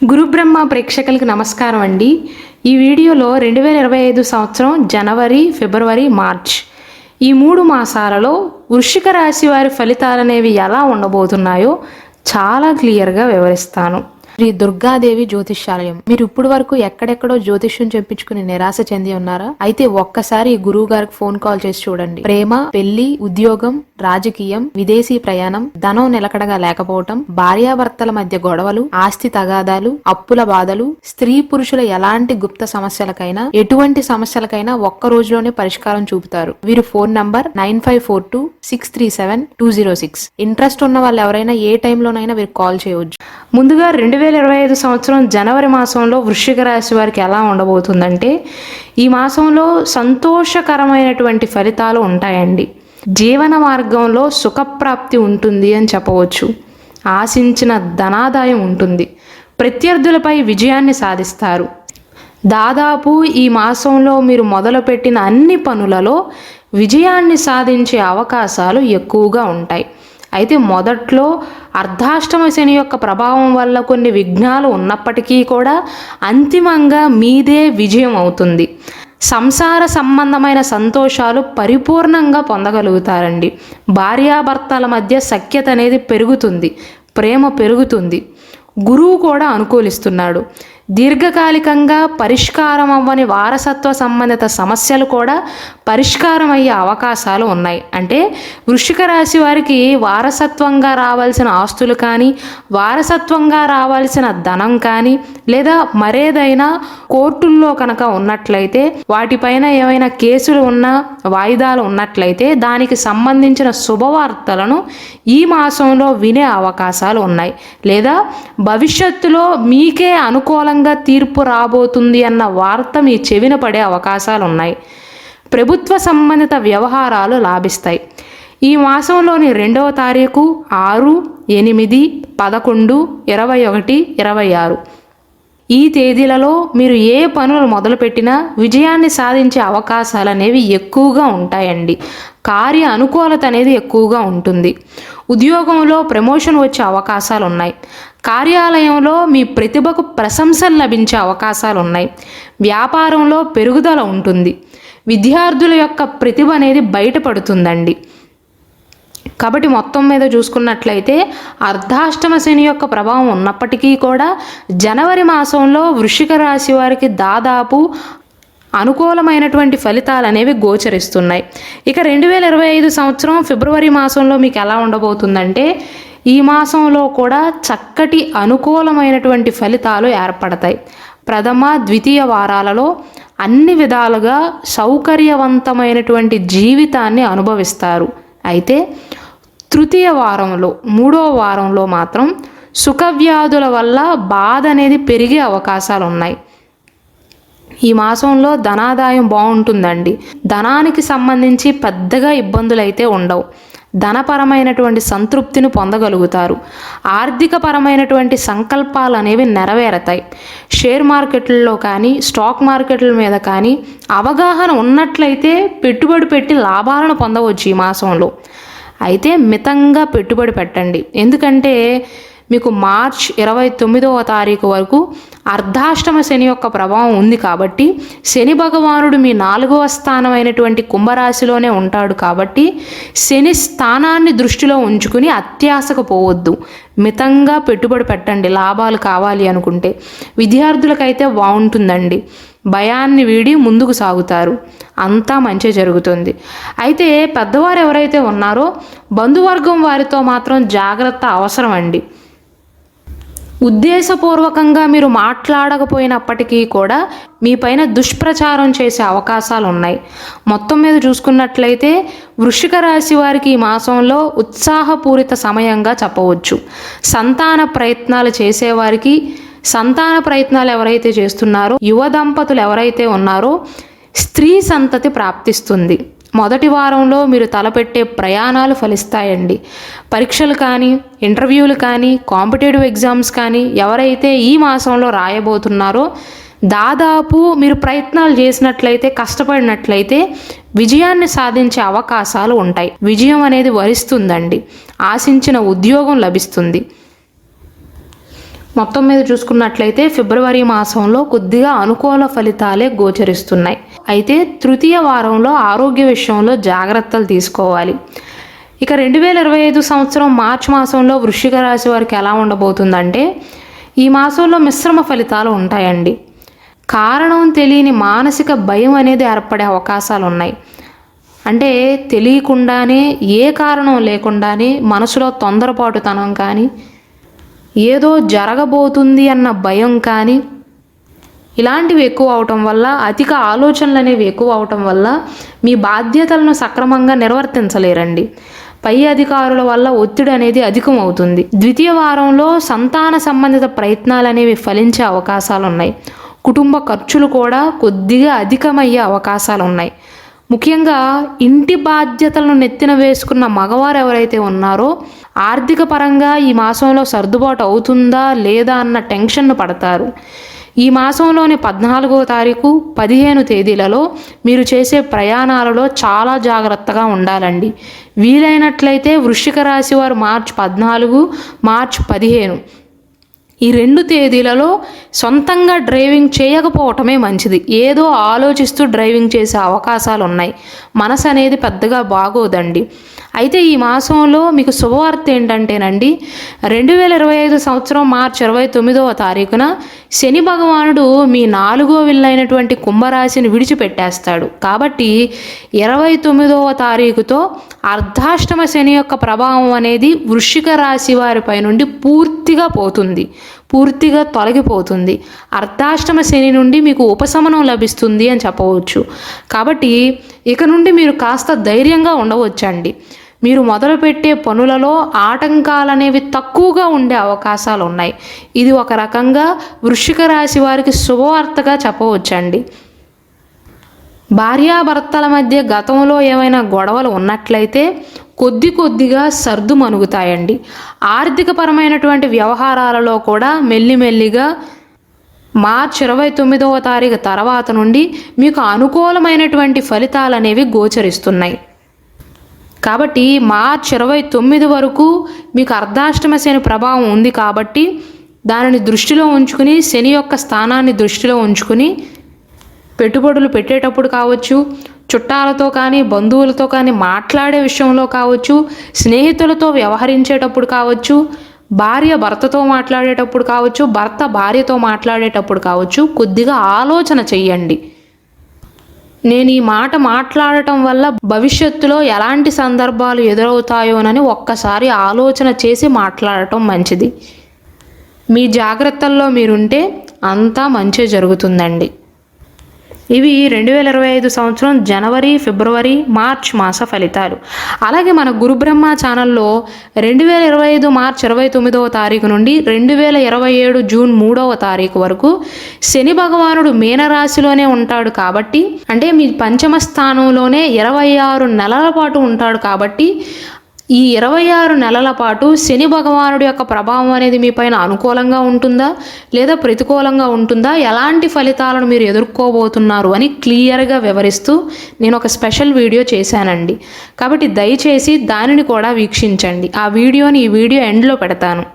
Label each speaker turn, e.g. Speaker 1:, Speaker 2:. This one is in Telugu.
Speaker 1: గురుబ్రహ్మ ప్రేక్షకులకు నమస్కారం అండి. ఈ వీడియోలో 2025 సంవత్సరం జనవరి, ఫిబ్రవరి, మార్చ్ ఈ 3 మాసాలలో వృశ్చిక రాశి వారి ఫలితాలనేవి ఎలా ఉండబోతున్నాయో చాలా క్లియర్గా వివరిస్తాను. శ్రీ దుర్గాదేవి జ్యోతిష్యాలయం. మీరు ఇప్పుడు వరకు ఎక్కడెక్కడో జ్యోతిష్యం చెప్పించుకుని నిరాశ చెంది ఉన్నారా? అయితే ఒక్కసారి గురువు గారికి ఫోన్ కాల్ చేసి చూడండి. ప్రేమ, పెళ్లి, ఉద్యోగం, రాజకీయం, విదేశీ ప్రయాణం, ధనం నిలకడగా లేకపోవటం, భార్యాభర్తల మధ్య గొడవలు, ఆస్తి తగాదాలు, అప్పుల బాధలు, స్త్రీ పురుషుల ఎలాంటి గుప్త సమస్యలకైనా, ఎటువంటి సమస్యలకైనా ఒక్క రోజులోనే పరిష్కారం చూపుతారు. వీరు ఫోన్ నంబర్ 9542637206. ఇంట్రెస్ట్ ఉన్న వాళ్ళు ఎవరైనా ఏ టైంలోనైనా వీరు కాల్ చేయవచ్చు. ముందుగా 2025 సంవత్సరం జనవరి మాసంలో వృశ్చిక రాశి వారికి ఎలా ఉండబోతుందంటే, ఈ మాసంలో సంతోషకరమైనటువంటి ఫలితాలు ఉంటాయండి. జీవన మార్గంలో సుఖప్రాప్తి ఉంటుంది అని చెప్పవచ్చు. ఆశించిన ధనాదాయం ఉంటుంది. ప్రత్యర్థులపై విజయాన్ని సాధిస్తారు. దాదాపు ఈ మాసంలో మీరు మొదలుపెట్టిన అన్ని పనులలో విజయాన్ని సాధించే అవకాశాలు ఎక్కువగా ఉంటాయి. అయితే మొదట్లో అర్ధాష్టమ శని యొక్క ప్రభావం వల్ల కొన్ని విఘ్నాలు ఉన్నప్పటికీ కూడా అంతిమంగా మీదే విజయం అవుతుంది. సంసార సంబంధమైన సంతోషాలు పరిపూర్ణంగా పొందగలుగుతారండి. భార్యాభర్తల మధ్య సఖ్యత అనేది పెరుగుతుంది, ప్రేమ పెరుగుతుంది. గురువు కూడా అనుకూలిస్తున్నాడు. దీర్ఘకాలికంగా పరిష్కారం అవ్వని వారసత్వ సంబంధిత సమస్యలు కూడా పరిష్కారం అయ్యే అవకాశాలు ఉన్నాయి. అంటే వృశ్చిక రాశి వారికి వారసత్వంగా రావాల్సిన ఆస్తులు కానీ, వారసత్వంగా రావాల్సిన ధనం కానీ, లేదా మరేదైనా కోర్టుల్లో కనుక ఉన్నట్లయితే, వాటిపైన ఏమైనా కేసులు ఉన్నా, వాయిదాలు ఉన్నట్లయితే దానికి సంబంధించిన శుభవార్తలను ఈ మాసంలో వినే అవకాశాలు ఉన్నాయి. లేదా భవిష్యత్తులో మీకే అనుకూలంగా తీర్పు రాబోతుంది అన్న వార్త మీ చెవిన పడే అవకాశాలు ఉన్నాయి. ప్రభుత్వ సంబంధిత వ్యవహారాలు లాభిస్తాయి. ఈ మాసంలోని 2వ తారీఖు, 6, 8, 11, 21, 26 ఈ తేదీలలో మీరు ఏ పనులు మొదలుపెట్టినా విజయాన్ని సాధించే అవకాశాలు అనేవి ఎక్కువగా ఉంటాయండి. కార్య అనుకూలత అనేది ఎక్కువగా ఉంటుంది. ఉద్యోగంలో ప్రమోషన్ వచ్చే అవకాశాలు ఉన్నాయి. కార్యాలయంలో మీ ప్రతిభకు ప్రశంసలు లభించే అవకాశాలు ఉన్నాయి. వ్యాపారంలో పెరుగుదల ఉంటుంది. విద్యార్థుల యొక్క ప్రతిభ అనేది బయటపడుతుందండి. కాబట్టి మొత్తం మీద చూసుకున్నట్లయితే అర్ధాష్టమ శని యొక్క ప్రభావం ఉన్నప్పటికీ కూడా జనవరి మాసంలో వృశ్చిక రాశి వారికి దాదాపు అనుకూలమైనటువంటి ఫలితాలు అనేవి గోచరిస్తున్నాయి. ఇక 2025 సంవత్సరం ఫిబ్రవరి మాసంలో మీకు ఎలా ఉండబోతుందంటే, ఈ మాసంలో కూడా చక్కటి అనుకూలమైనటువంటి ఫలితాలు ఏర్పడతాయి. ప్రథమ, ద్వితీయ వారాలలో అన్ని విధాలుగా సౌకర్యవంతమైనటువంటి జీవితాన్ని అనుభవిస్తారు. అయితే తృతీయ వారంలో, 3వ వారంలో మాత్రం సుఖవ్యాధుల వల్ల బాధ అనేది పెరిగే అవకాశాలు ఉన్నాయి. ఈ మాసంలో ధనాదాయం బాగుంటుందండి. ధనానికి సంబంధించి పెద్దగా ఇబ్బందులు అయితే ఉండవు. ధనపరమైనటువంటి సంతృప్తిని పొందగలుగుతారు. ఆర్థికపరమైనటువంటి సంకల్పాలు అనేవి నెరవేరతాయి. షేర్ మార్కెట్లలో కానీ, స్టాక్ మార్కెట్ల మీద కానీ అవగాహన ఉన్నట్లయితే పెట్టుబడి పెట్టి లాభాలను పొందవచ్చు ఈ మాసంలో. అయితే మితంగా పెట్టుబడి పెట్టండి. ఎందుకంటే మీకు మార్చ్ 29వ తారీఖు వరకు అర్ధాష్టమ శని యొక్క ప్రభావం ఉంది. కాబట్టి శని భగవానుడు మీ 4వ స్థానమైనటువంటి కుంభరాశిలోనే ఉంటాడు. కాబట్టి శని స్థానాన్ని దృష్టిలో ఉంచుకుని అత్యాశకు పోవద్దు. మితంగా పెట్టుబడి పెట్టండి లాభాలు కావాలి అనుకుంటే. విద్యార్థులకైతే బాగుంటుందండి. భయాన్ని వీడి ముందుకు సాగుతారు. అంతా మంచి జరుగుతుంది. అయితే పెద్దవారు ఎవరైతే ఉన్నారో బంధువర్గం వారితో మాత్రం జాగ్రత్త అవసరం అండి. ఉద్దేశపూర్వకంగా మీరు మాట్లాడకపోయినప్పటికీ కూడా మీ పైన దుష్ప్రచారం చేసే అవకాశాలు ఉన్నాయి. మొత్తం మీద చూసుకున్నట్లయితే వృశ్చిక రాశి వారికి ఈ మాసంలో ఉత్సాహపూరిత సమయంగా చెప్పవచ్చు. సంతాన ప్రయత్నాలు చేసేవారికి, సంతాన ప్రయత్నాలు ఎవరైతే చేస్తున్నారో, యువ దంపతులు ఎవరైతే ఉన్నారో స్త్రీ సంతతి ప్రాప్తిస్తుంది. మొదటి వారంలో మీరు తలపెట్టే ప్రయాణాలు ఫలిస్తాయండి. పరీక్షలు కానీ, ఇంటర్వ్యూలు కానీ, కాంపిటేటివ్ ఎగ్జామ్స్ కానీ ఎవరైతే ఈ మాసంలో రాయబోతున్నారో దాదాపు మీరు ప్రయత్నాలు చేసినట్లయితే, కష్టపడినట్లయితే విజయాన్ని సాధించే అవకాశాలు ఉంటాయి. విజయం అనేది వరిస్తుందండి. ఆశించిన ఉద్యోగం లభిస్తుంది. మొత్తం మీద చూసుకున్నట్లయితే ఫిబ్రవరి మాసంలో కొద్దిగా అనుకూల ఫలితాలే గోచరిస్తున్నాయి. అయితే తృతీయ వారంలో ఆరోగ్య విషయంలో జాగ్రత్తలు తీసుకోవాలి. ఇక 2025 సంవత్సరం మార్చి మాసంలో వృశ్చిక రాశి వారికి ఎలా ఉండబోతుందంటే, ఈ మాసంలో మిశ్రమ ఫలితాలు ఉంటాయండి. కారణం తెలియని మానసిక భయం అనేది ఏర్పడే అవకాశాలు ఉన్నాయి. అంటే తెలియకుండానే, ఏ కారణం లేకుండానే మనసులో తొందరపాటుతనం కానీ, ఏదో జరగబోతుంది అన్న భయం కానీ, ఇలాంటివి ఎక్కువ అవటం వల్ల, అధిక ఆలోచనలు అనేవి ఎక్కువ అవటం వల్ల మీ బాధ్యతలను సక్రమంగా నిర్వర్తించలేరండి. పై అధికారుల వల్ల ఒత్తిడి అనేది అధికం అవుతుంది. ద్వితీయ వారంలో సంతాన సంబంధిత ప్రయత్నాలు అనేవి ఫలించే అవకాశాలు ఉన్నాయి. కుటుంబ ఖర్చులు కూడా కొద్దిగా అధికమయ్యే అవకాశాలు ఉన్నాయి. ముఖ్యంగా ఇంటి బాధ్యతలను నెత్తిన వేసుకున్న మగవారు ఎవరైతే ఉన్నారో ఆర్థిక పరంగా ఈ మాసంలో సర్దుబాటు అవుతుందా లేదా అన్న టెన్షన్ పడతారు. ఈ మాసంలోని 14వ తారీఖు 15 తేదీలలో మీరు చేసే ప్రయాణాలలో చాలా జాగ్రత్తగా ఉండాలండి. వీలైనట్లయితే వృశ్చిక రాశి వారు మార్చి 14, మార్చి 15 ఈ 2 తేదీలలో సొంతంగా డ్రైవింగ్ చేయకపోవటమే మంచిది. ఏదో ఆలోచిస్తూ డ్రైవింగ్ చేసే అవకాశాలు ఉన్నాయి. మనసు అనేది పెద్దగా బాగోదండి. అయితే ఈ మాసంలో మీకు శుభవార్త ఏంటంటేనండి, 2025 సంవత్సరం మార్చి 29వ తారీఖున శని భగవానుడు మీ 4వ విల్లైనటువంటి కుంభరాశిని విడిచిపెట్టేస్తాడు. కాబట్టి 29వ తారీఖుతో అర్ధాష్టమ శని యొక్క ప్రభావం అనేది వృశ్చిక రాశి వారిపై నుండి పూర్తిగా పోతుంది, పూర్తిగా తొలగిపోతుంది. అర్ధాష్టమ శని నుండి మీకు ఉపశమనం లభిస్తుంది అని చెప్పవచ్చు. కాబట్టి ఇక నుండి మీరు కాస్త ధైర్యంగా ఉండవచ్చండి. మీరు మొదలుపెట్టే పనులలో ఆటంకాలు అనేవి తక్కువగా ఉండే అవకాశాలు ఉన్నాయి. ఇది ఒక రకంగా వృశ్చిక రాశి వారికి శుభవార్తగా చెప్పవచ్చండి. భార్యాభర్తల మధ్య గతంలో ఏమైనా గొడవలు ఉన్నట్లయితే కొద్దిగా సర్దు మనుగుతాయండి. ఆర్థికపరమైనటువంటి వ్యవహారాలలో కూడా మెల్లిమెల్లిగా మార్చి 29వ తారీఖు తర్వాత నుండి మీకు అనుకూలమైనటువంటి ఫలితాలు అనేవి గోచరిస్తున్నాయి. కాబట్టి మార్చి 29 వరకు మీకు అర్ధాష్టమ శని ప్రభావం ఉంది. కాబట్టి దానిని దృష్టిలో ఉంచుకుని, శని యొక్క స్థానాన్ని దృష్టిలో ఉంచుకుని పెట్టుబడులు పెట్టేటప్పుడు కావచ్చు, చుట్టాలతో కానీ బంధువులతో కానీ మాట్లాడే విషయంలో కావచ్చు, స్నేహితులతో వ్యవహరించేటప్పుడు కావచ్చు, భార్య భర్తతో మాట్లాడేటప్పుడు కావచ్చు, భర్త భార్యతో మాట్లాడేటప్పుడు కావచ్చు, కొద్దిగా ఆలోచన చెయ్యండి. నేను ఈ మాట మాట్లాడటం వల్ల భవిష్యత్తులో ఎలాంటి సందర్భాలు ఎదురవుతాయోనని ఒక్కసారి ఆలోచన చేసి మాట్లాడటం మంచిది. మీ జాగ్రత్తల్లో మీరుంటే అంతా మంచి జరుగుతుందండి. ఇవి 2025 సంవత్సరం జనవరి, ఫిబ్రవరి, మార్చ్ మాస ఫలితాలు. అలాగే మన గురుబ్రహ్మ ఛానల్లో 2025 మార్చి 29వ తారీఖు నుండి 2027 జూన్ 3వ తారీఖు వరకు శని భగవానుడు మీనరాశిలోనే ఉంటాడు. కాబట్టి అంటే మీ పంచమ స్థానంలోనే 26 నెలల పాటు ఉంటాడు. కాబట్టి ఈ 26 నెలల పాటు శని భగవానుడి యొక్క ప్రభావం అనేది మీ పైన అనుకూలంగా ఉంటుందా లేదా ప్రతికూలంగా ఉంటుందా, ఎలాంటి ఫలితాలను మీరు ఎదుర్కోబోతున్నారు అని క్లియర్గా వివరిస్తూ నేను ఒక స్పెషల్ వీడియో చేశానండి. కాబట్టి దయచేసి దానిని కూడా వీక్షించండి. ఆ వీడియోని ఈ వీడియో ఎండ్లో పెడతాను.